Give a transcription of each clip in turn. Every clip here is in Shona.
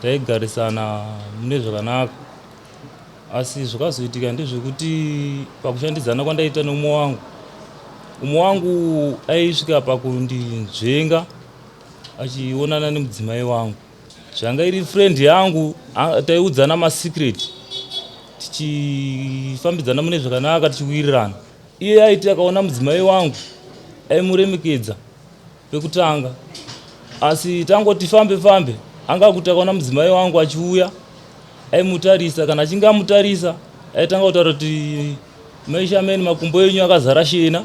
taigarisana mune zvakanaka, asi zvakazoitika ndezvekuti pakushandidzana kwandaita nomumwe wangu aisvika pakundinzvenga achionana nemudzimai wangu. Zvanga iri friend yangu, taiudzana masikireti tichifambidzana mune zvakanaka tichiwirirana. Iye aiti akaona mudzimai wangu aimuremekedza pekutanga, asi tangoti fambe anga kuti akaona mudzimai wangu achiuya aimutarisa, kana achinge amutarisa aitanga kutaura kuti maisha amene makumbo enyu akazara shena.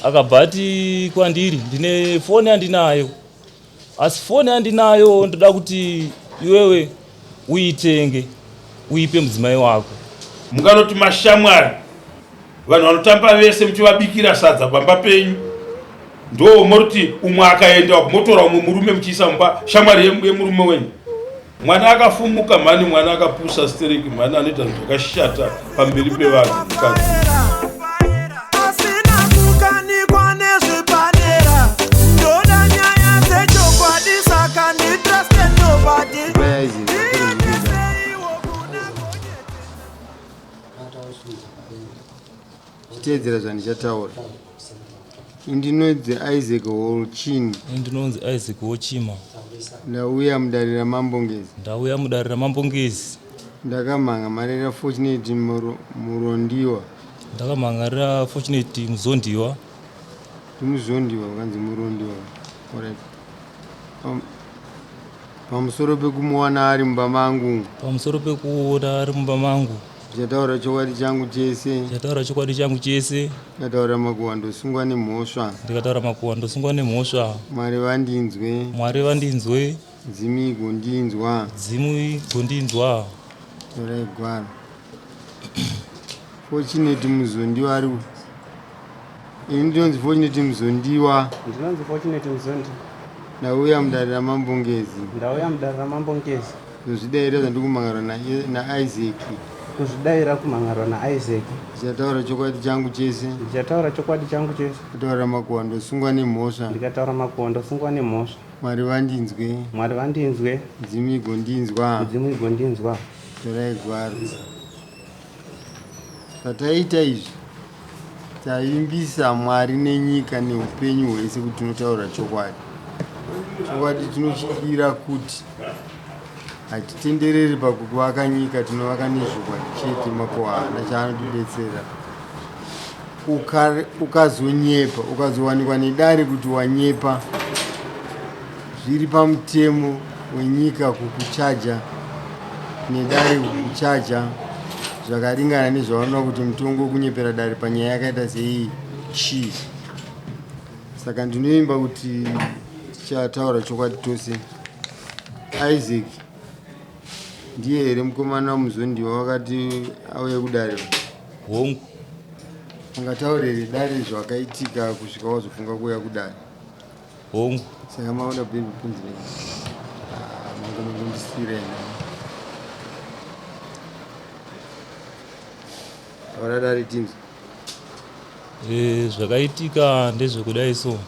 Akabva ati kwandiri, ndine foni yandinayo, asi foni yandinayo ndoda kuti iwewe uitenge uipe mudzimai wako. Munganoti mashamwari, vanhu vanotamba vese muchivabikira sadza pamba penyu, ndo moroti umwe akaenda kumotora umwe murume muchiisa mumba shamwari yemurume wenyu. Mwana akafumuka mhani, mwana akapusa stereki mhani, anoita zvakashata pamberi pevanhu. Chitedzera zvandichataura. Indinonzi Isaac Wolchini. Indinonzi Isaac Wochima. Ndauya mudarira Mambongezi. Ndauya mudarira Mambongezi. Ndakamhanga marira Fortunate Murondiwa. Ndakamhangarira Fortunate Muzondiwa. Muzondiwa ukanzi Murondiwa. Alright. Pamusoro pekumuwana ari mumba mangu. Pamusoro pekuona ari mumba mangu. Ndichataura chokwadi changu chese. Ndichataura chokwadi changu chese. Ndikataura makuhwa ndosungwa nemhosva. Ndikataura makuhwa ndosungwa nemhosva. Mwari vandinzwe. Mwari vandinzwe. Zimu igondinzwa. Zimu igondinzwa. Toraigwara. Fortunate Muzondiwa ari. Ndinonzi Fortunate Muzondiwa. Ndinonzi Fortunate Muzondi. Ndauya mudarira Mambongezi. Ndauya mudarira Mambongezi. Kuzvidaira zvandikumhangarwa naIsaac. Kuzvidaira kumhangarwa naIsaac. Ndichataura chokwadi changu chese. Ndichataura chokwadi changu chese. Ndikataura makuhwa ndosungwa nemhosva. Ndikataura makuhwa ndosungwa nemhosva. Mwari vandinzwe. Mwari vandinzwe. Zimu igondinzwa. Zimu igondinzwa. Toraigwara. Pataita izvi taimbisa Mwari nenyika neupenyu hwese kuti tinotaura chokwadi. Chokwadi tinochidira kuti hatitendereri pakuvaka nyika, tinovaka nezvokwadi chete. Makuhwa haana chaanotidetsera. Ukazonyepa, ukazowanikwa nedare kuti wanyepa, zviri pamutemo wenyika kukuchaja nedare kukuchaja zvakaringana nezvaona kuti mutongo kunyepera dare panyaya yakaita sei chii. Saka ndinoimba kuti tichataura chokwadi tose. Isaac ndiye here mukomana Muzondiwa wakati auye kudare? Hongu. Ungataurire dare zvakaitika kusvika wazofunga kuuya kudare? Hongu. Saka maona bhebhi kunzire mangomundisira ina aura dare tinzi. Zvakaitika ndezvekudai so.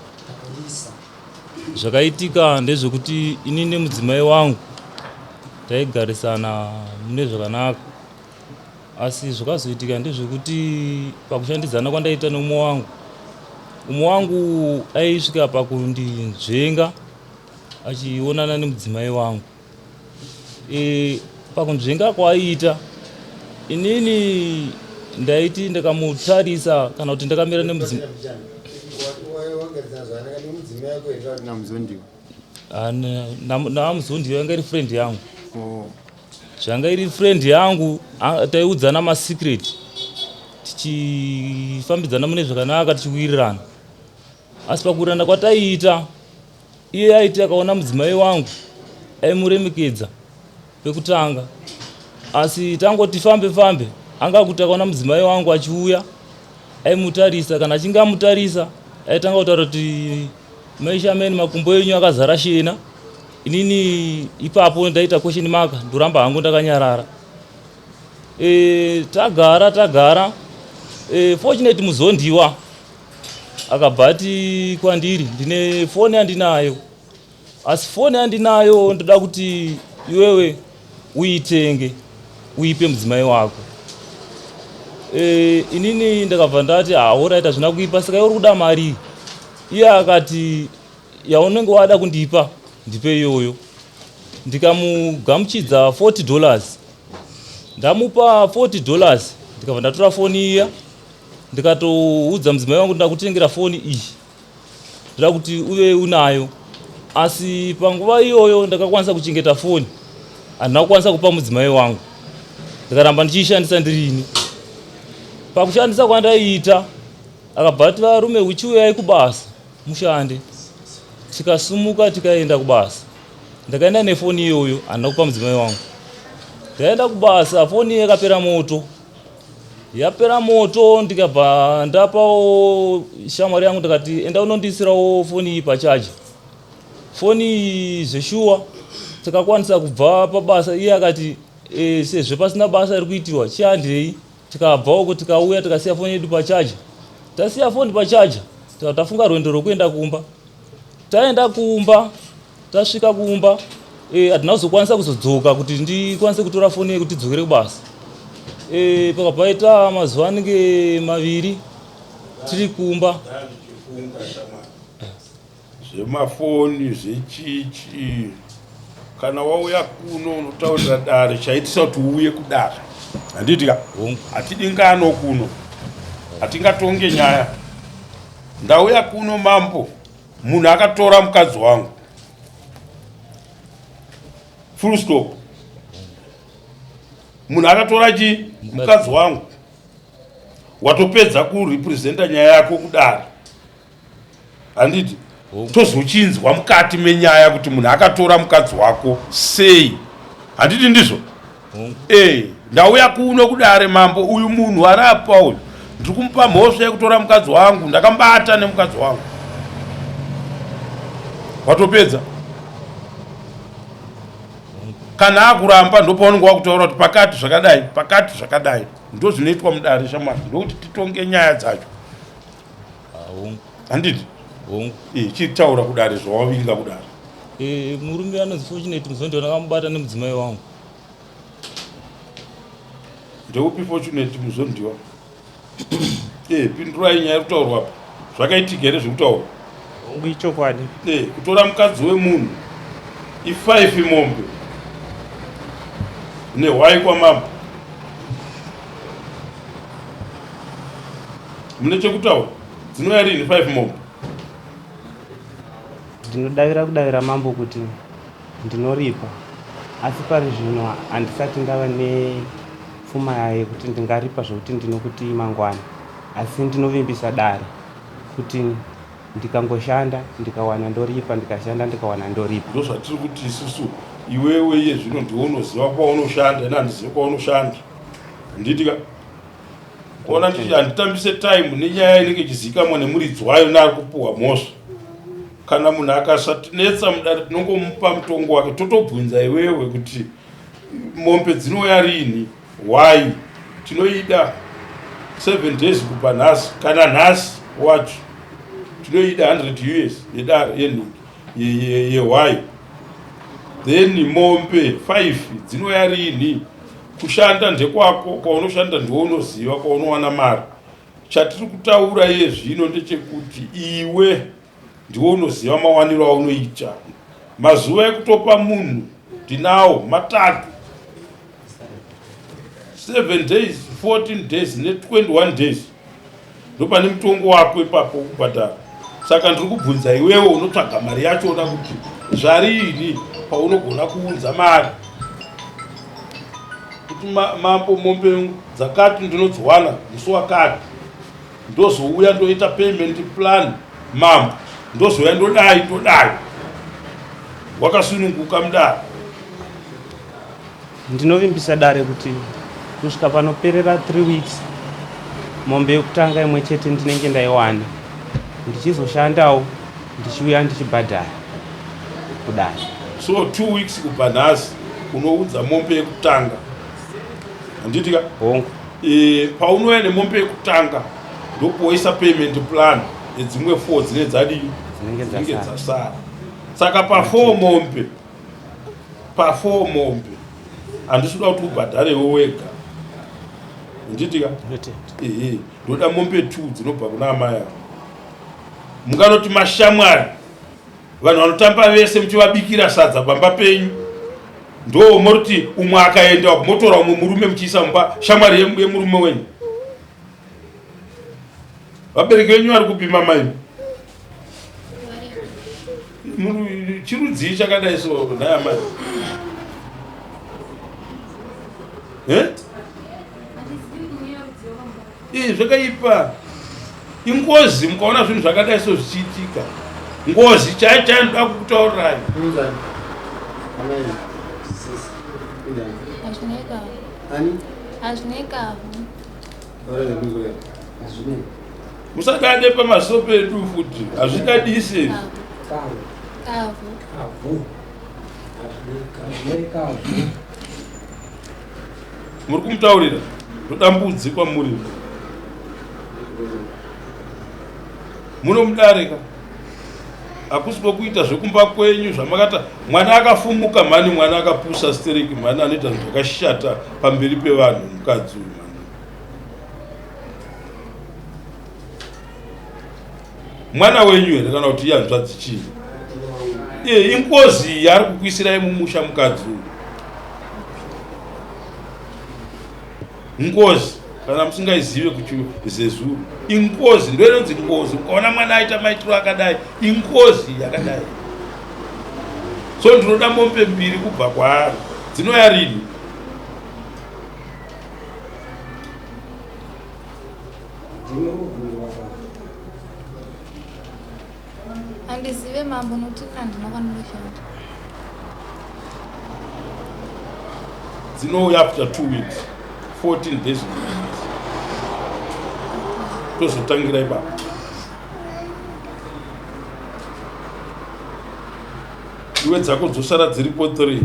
Zvakaitika ndezvekuti ini nemudzimai wangu taigarisana mune zvakanaka, asi zvakazoitika ndezvekuti pakushandidzana kwandaita nomumwe wangu aisvika pakundinzvenga achionana nemudzimai wangu. Pakunzvenga kwaiita, inini ndaiti ndakamutarisa kana kuti ndakamira nemudzimai. Namuzondiwa yanga iri friend yangu. Zvanga iri friend yangu, taiudzana masikireti tichifambidzana mune zvakanaka tichiwirirana. Asi pakuwirirana kwataiita, iye aiti akaona mudzimai wangu aimuremekedza pekutanga, asi tangoti fambe anga kuti akaona mudzimai wangu achiuya aimutarisa, kana achinge amutarisa aitanga kutaura kuti maisha amene makumbo enyu akazara shena. Inini ipapo ndaita question mark, ndoramba hangu ndakanyarara. Tagara Fortunate Muzondiwa akabva ati kwandiri, ndine foni yandinayo, asi foni yandinayo ndoda kuti iwewe uitenge uipe mudzimai wako. Inini ndakabva ndati alright hazvina kuipa, saka uri kuda mari. Iye akati yaunenge wada kundipa ndipe iyoyo. Ndikamugamuchidza $40. Ndamupa $40 ndikabva ndatora foni iya ndikatoudza mudzimai wangu ndakutengera foni iyi ndoda kuti uve unayo. Asi panguva iyoyo ndakakwanisa kuchengeta foni, handina kukwanisa kupa mudzimai wangu, ndikaramba ndichiishandisa ndirini. Pakushandisa kwandaiita akabva ati varume uchiuyai kubasa mushande. Tikasumuka tikaenda kubasa. Ndakaenda nefoni iyoyo, handina kupa mudzimai wangu. Ndaenda kubasa, foni yakapera moto. Yapera moto ndikabva ndapawo shamwari yangu ndikati enda unondisirawo foni iyi pachaji. Foni zveshuwa tikakwanisa kubva pabasa. Iye akati sezvo pasina basa riri kuitiwa chiandei. Tikabva uko tikauya tikasiya foni yedu pachaja. Tasiya foni pachaja tafunga rwendo rwokuenda kumba. Taenda kumba, tasvika kumba handina kuzokwanisa kuzodzoka kuti ndikwanise kutora foni yedu kuti tidzokere kubasa. Pakabva ita mazuva anenge 2 tiri kumba. Zvemafoni zvechichi kana wauya kuno unotaurira dare chaitisa kuti uuye kudare. Handitika hatidingano kuno, hatingatonge nyaya. Ndauya kuno mambo, munhu akatora mukadzi wangu, full stop. Munhu akatora chi mukadzi wangu, watopedza kurepresenta nyaya yako kudare. Handiti tozochinzwa mukati menyaya kuti munhu akatora mukadzi wako sei. Handiti ndizvo? Ndauya kuno kudare mambo, uyu munhu arapa uyu ndiri kumupa mhosva yekutora mukadzi wangu, ndakambata nemukadzi wangu. Watopedza. Kana akuramba ndopaunenge wakutaura kuti pakati zvakadai, pakati zvakadai. Ndo zvinoitwa mudare shamwari, ndokuti titonge nyaya dzacho. Handiti? Chitaura kudare zvawavinga kudare. Murume anonzi Fortunate Muzondi ndakamubata nemudzimai wangu. Ndeupi Fortunate Muzondiwa? Pindurai nyaya kutaurwa apa. Zvakaitika here zvekutaura? Ichokwadi. Kutora mukadzi wemunhu i5 mombe nehwai kwamambo. Mune chekutaura? Dzinouya rini 5 mombe? Ndinodavira mambo kuti ndinoripa, asi pari zvino handisati ndava nepfuma yekuti ndingaripa zvokuti ndinokuti mangwana, asi ndinovimbisa dare kuti ndikangoshanda ndikawana ndoripa, ndikashanda ndikawana ndoripa. Ndo zvatiri kuti isusu iwewe iye zvino ndiunoziva kwaunoshanda nehandizivi kwaunoshanda. Handitika? Kuona kuti handitambise time nenyaya inenge ichizivikanwa nemuridzi wayo neari kupuhwa mhosva. Kana munhu akasatinetsa mudare tinongomupa mutongo wake, totobvunza iwewe kuti mombe dzinouya rini, why tinoida 7 days kupa nhasi, kana nhasi wacho tinoida 100 US yewhy. Then mombe 5 dzinouya rini, kushanda ndekwako, kwaunoshanda ndounoziva, kwaunowana mari. Chatiri kutaura iye zvino ndechekuti iwe ndiwo unoziva mawaniro aunoita. Mazuva ekutopa munhu ndinawo 3, 7 days, 14 days ne21 days. Ndopane mutongo wako ipapo kubhadhara. Saka ndiri kubvunza iwewe unotsvaga mari yachona kuti zvarini paunogona kuunza mari. Kuti mambo mombe dzakati ndinodziwana musi wakati, ndozouya ndoita payment plan mambo, ndozouya ndodai wakasununguka mudare. Ndinovimbisa dare kuti kusvika panoperera 3 weeks mombe yekutanga imwe chete ndinenge ndaiwana, ndichizoshandawo ndichiuya ndichibhadhara kudare. So 2 weeks kubva nhasi unoudza mombe yekutanga. Handitika? Hongu. Paunouya nemombe yekutanga ndokuoisa payment plan yedzimwe 4 dzinenge dzadii, dzinenge dzasara. Saka pa 4 mombe pa4 mombe handisi kuda kuti ubhadharewo wega nditika ndoda mombe 2 dzinobva kuna amai avo. Munganoti mashamwari, vanhu vanotamba vese muchivabikira sadza pamba penyu, ndo moroti umwe akaenda motora umwe murume muchiisa mumba shamwari yemurume wenyu. Vabereki venyu vari kupima mai chirudzii chakadai so nhaya mai zvakaipa ingozi. Mukaona zvinhu zvakadai so zvichiitika, ngozi chainoda kukutaurirai. Musadade pamasopo edu futi, hazvidadise. Muri kumutaurira ndoda mbudzi kwamuri, munomudarika. Hakusi pokuita zvekumba kwenyu zvamakata mwana akafumuka mhani, mwana akapusa stereki mhani, anoita zvinhu zvakashata pamberi pevanhu. Mukadzi uyu mwana wenyu here kana kuti iyanzvadzi chii? Ingozi yaari kukuisirai mumusha mukadzi uyu. Ngozi kana musingaizive kuchizezuru, ingozi. Ndoinonzi ngozi. Ukaona mwana aita maitiro akadai, ingozi yakadai. So ndinoda mombe 2 kubva kwaari. Dzinouya rini? Handizive mambo nokuti handinokandoshanda. Dzinouya after 2 weeks, 14 days. Tozotangira ipapo. Iwe dzako dzosara dziripo 3,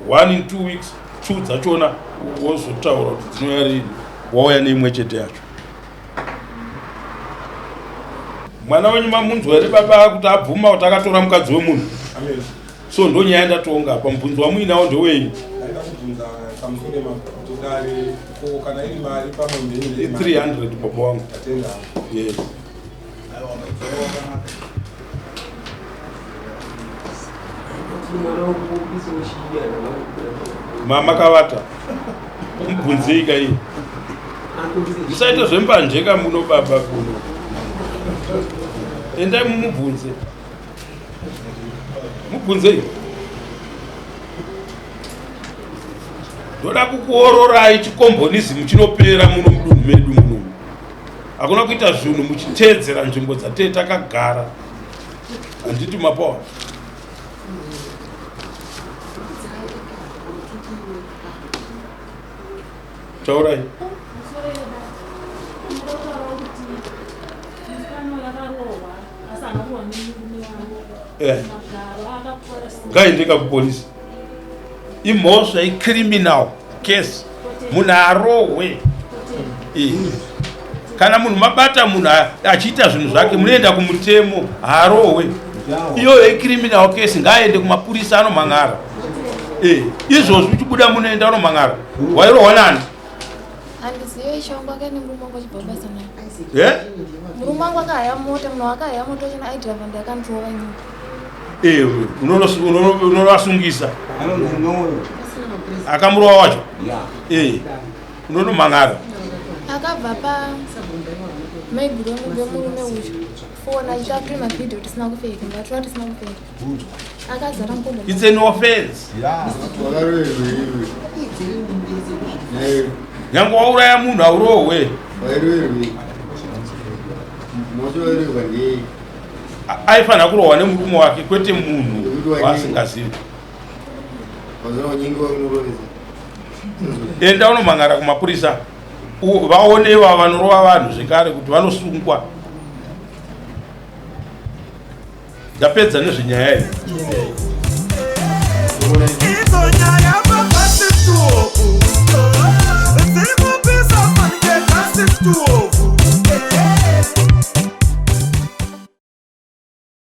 1 in 2 weeks, 2 dzachona wozotaura kuti dzinouya rini, wauya neimwe chete yacho. Mwana wenyu mamunzwa here baba kuti abvuma kuti akatora mukadzi wemunhu? So ndo nyaya ndatonga apa. Mubvunzo wamuinawo ndewenyu. 300 baba wangu. Yes. Mama kavata mubvunzei kai, musaita zvembanjeka muno baba kuno. Endai mumubvunze, mubvunzei. Ndoda kukuororai chikombonism chinopera muno mudunhu medu muno. Hakuna kuita zvinhu muchiteedzera nzvimbo dzatee takagara. Handiti mapawa. Taurai. Ngaendeka kupolisi. Imhosva criminal case. Munhu arohwe. Kana munhu mabata munhu achiita zvinhu zvake, munoenda kumutemo, arohwe. Iyo criminal case, ngaende kumapurisa anomangara. Izvozvi uchibuda munoenda anomangara. Wairohwa nani? Handizive ishongo akani murume wangu achibhabasa naye. Murume wangu akahaya mota, munhu akahaya mota chena aidhirava ndakandirowa nyika. Unonovasungisa. Akamurowa wacho? Unonomangara. Akabva pamaiguru bemurume uyu fona ichaprima video tisina kupfeka, ndatora tisina kupfeka. Akazara mukombo. It's an offense. Nyange wauraya munhu aurohwe. Aifanira kurohwa nemurume wake, kwete munhu waasingazivi. Enda unomangara kumapurisa. Vaonewa vanorova vanhu zvekare kuti vanosungwa. Ndapedza nezvenyaya iyi. It's